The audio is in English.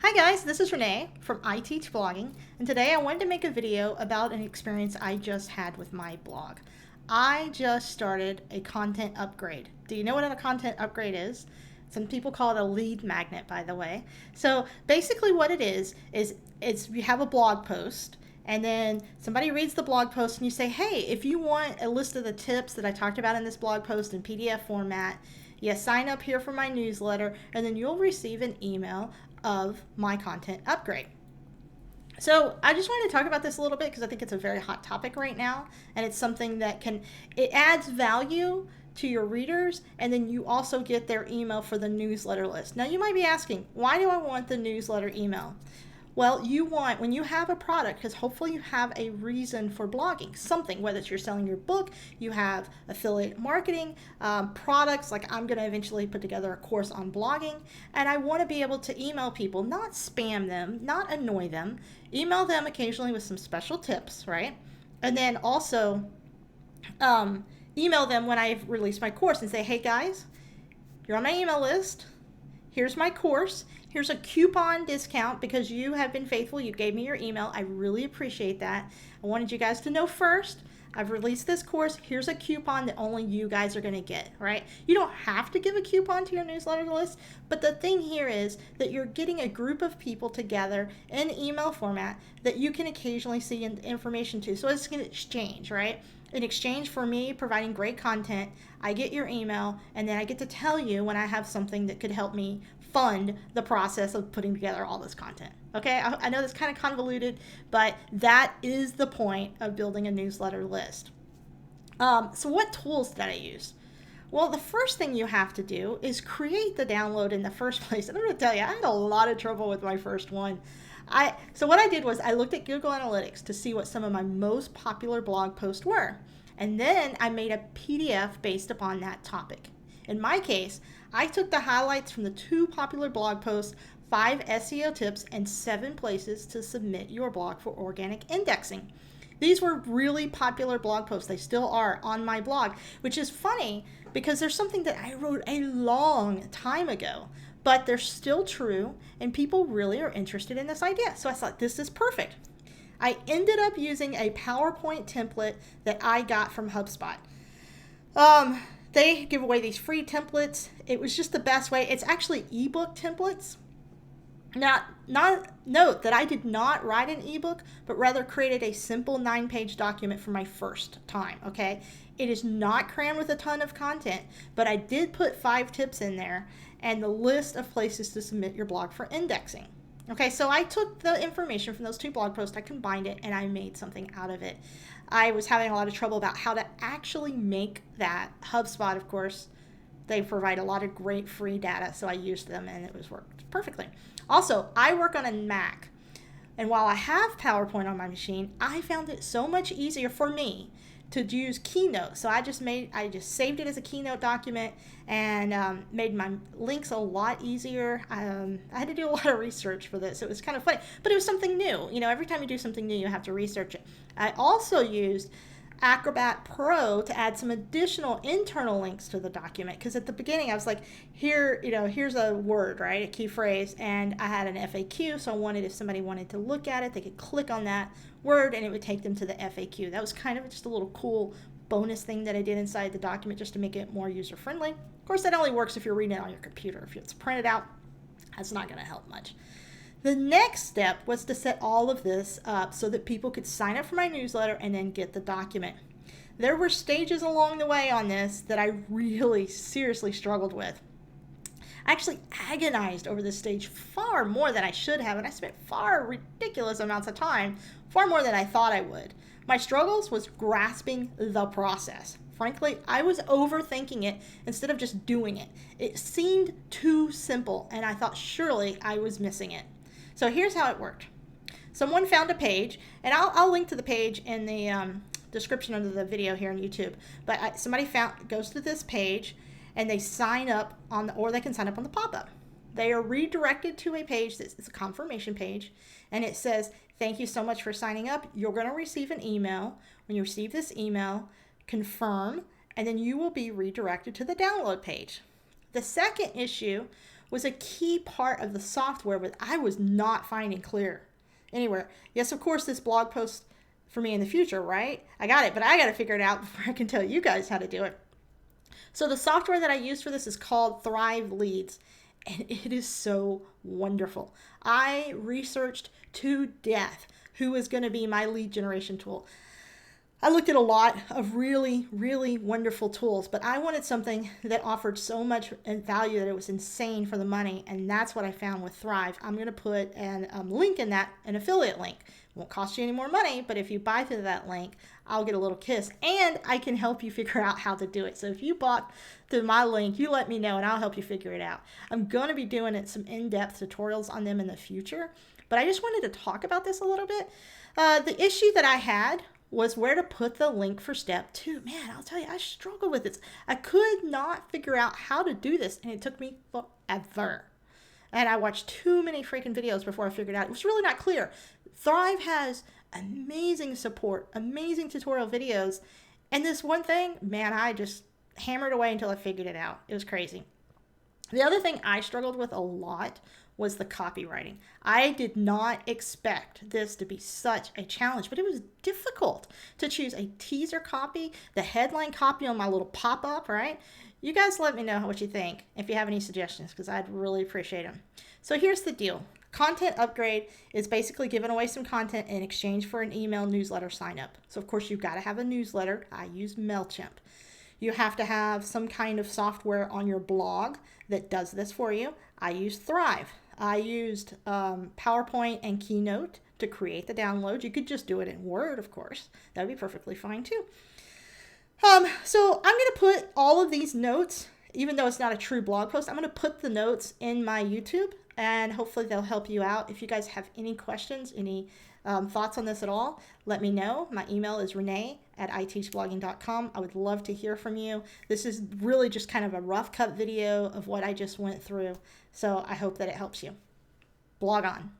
Hi guys, this is Renee from I Teach Blogging, and today I wanted to make a video about an experience I just had with my blog. I just started a content upgrade. Do you know what a content upgrade is? Some people call it a lead magnet, by the way. So basically what it is it's you have a blog post, and then somebody reads the blog post and you say, hey, if you want a list of the tips that I talked about in this blog post in PDF format, sign up here for my newsletter, and then you'll receive an email of my content upgrade. So I just wanted to talk about this a little bit because I think it's a very hot topic right now, and it's something that it adds value to your readers, and then you also get their email for the newsletter list. Now you might be asking, why do I want the newsletter email? Well, when you have a product, because hopefully you have a reason for blogging, something, whether it's you're selling your book, you have affiliate marketing, products, like I'm going to eventually put together a course on blogging, and I want to be able to email people, not spam them, not annoy them, email them occasionally with some special tips, right? And then also email them when I've released my course and say, hey guys, you're on my email list. Here's my course. Here's a coupon discount because you have been faithful. You gave me your email. I really appreciate that. I wanted you guys to know first. I've released this course. Here's a coupon that only you guys are going to get, right? You don't have to give a coupon to your newsletter list, but the thing here is that you're getting a group of people together in email format that you can occasionally see information to. So it's an exchange, right? In exchange for me providing great content, I get your email, and then I get to tell you when I have something that could help me fund the process of putting together all this content. Okay, I know that's kind of convoluted, but that is the point of building a newsletter list. So what tools did I use? Well, the first thing you have to do is create the download in the first place. And I'm going to tell you, I had a lot of trouble with my first one. So what I did was I looked at Google Analytics to see what some of my most popular blog posts were. And then I made a PDF based upon that topic. In my case, I took the highlights from the 2 popular blog posts, 5 SEO tips, and 7 places to submit your blog for organic indexing. These were really popular blog posts. They still are on my blog, which is funny because there's something that I wrote a long time ago, but they're still true, and people really are interested in this idea. So I thought, this is perfect. I ended up using a PowerPoint template that I got from HubSpot. They give away these free templates. It was just the best way. It's actually ebook templates. Now, note that I did not write an ebook, but rather created a simple 9-page document for my first time, okay? It is not crammed with a ton of content, but I did put 5 tips in there and the list of places to submit your blog for indexing. Okay, so I took the information from those 2 blog posts, I combined it, and I made something out of it. I was having a lot of trouble about how to actually make that. HubSpot, of course, they provide a lot of great free data, so I used them and it worked perfectly. Also, I work on a Mac, and while I have PowerPoint on my machine, I found it so much easier for me to use Keynote. So I just saved it as a Keynote document and made my links a lot easier. I had to do a lot of research for this. It was kind of funny, but it was something new. You know, every time you do something new, you have to research it. I also used Acrobat Pro to add some additional internal links to the document, because at the beginning I was like, here's a word, right, a key phrase, and I had an FAQ, so I wanted, if somebody wanted to look at it, they could click on that word and it would take them to the FAQ. That was kind of just a little cool bonus thing that I did inside the document just to make it more user friendly. Of course, that only works if you're reading it on your computer. If it's printed out, that's not going to help much. The next step was to set all of this up so that people could sign up for my newsletter and then get the document. There were stages along the way on this that I really seriously struggled with. I actually agonized over this stage far more than I should have, and I spent far ridiculous amounts of time, far more than I thought I would. My struggles was grasping the process. Frankly, I was overthinking it instead of just doing it. It seemed too simple, and I thought surely I was missing it. So here's how it worked. Someone found a page, and I'll link to the page in the description under the video here on YouTube. But somebody goes to this page, and they sign up or they can sign up on the pop-up. They are redirected to a page that's a confirmation page, and it says, "Thank you so much for signing up. You're going to receive an email. When you receive this email, confirm, and then you will be redirected to the download page." The second issue was a key part of the software, but I was not finding clear anywhere. Yes, of course, this blog post for me in the future, right? I got it, but I got to figure it out before I can tell you guys how to do it. So the software that I use for this is called Thrive Leads, and it is so wonderful. I researched to death who is going to be my lead generation tool. I looked at a lot of really, really wonderful tools, but I wanted something that offered so much value that it was insane for the money, and that's what I found with Thrive. I'm going to put a link in that, an affiliate link. It won't cost you any more money, but if you buy through that link, I'll get a little kiss, and I can help you figure out how to do it. So if you bought through my link, you let me know, and I'll help you figure it out. I'm going to be doing some in-depth tutorials on them in the future, but I just wanted to talk about this a little bit. The issue that I had was where to put the link for step 2. Man, I'll tell you, I struggled with this. I could not figure out how to do this, and it took me forever. And I watched too many freaking videos before I figured it out. It was really not clear. Thrive has amazing support, amazing tutorial videos, and this one thing, man, I just hammered away until I figured it out. It was crazy. The other thing I struggled with a lot was the copywriting. I did not expect this to be such a challenge, but it was difficult to choose a teaser copy, the headline copy on my little pop-up, right? You guys let me know what you think if you have any suggestions, because I'd really appreciate them. So here's the deal. Content upgrade is basically giving away some content in exchange for an email newsletter sign up. So of course you've got to have a newsletter. I use MailChimp. You have to have some kind of software on your blog that does this for you. I use Thrive. I used PowerPoint and Keynote to create the download. You could just do it in Word, of course. That would be perfectly fine too. So I'm going to put all of these notes, even though it's not a true blog post, I'm going to put the notes in my YouTube, and hopefully they'll help you out. If you guys have any questions, any thoughts on this at all, let me know. My email is renee@iteachblogging.com. I would love to hear from you. This is really just kind of a rough cut video of what I just went through. So I hope that it helps you. Blog on.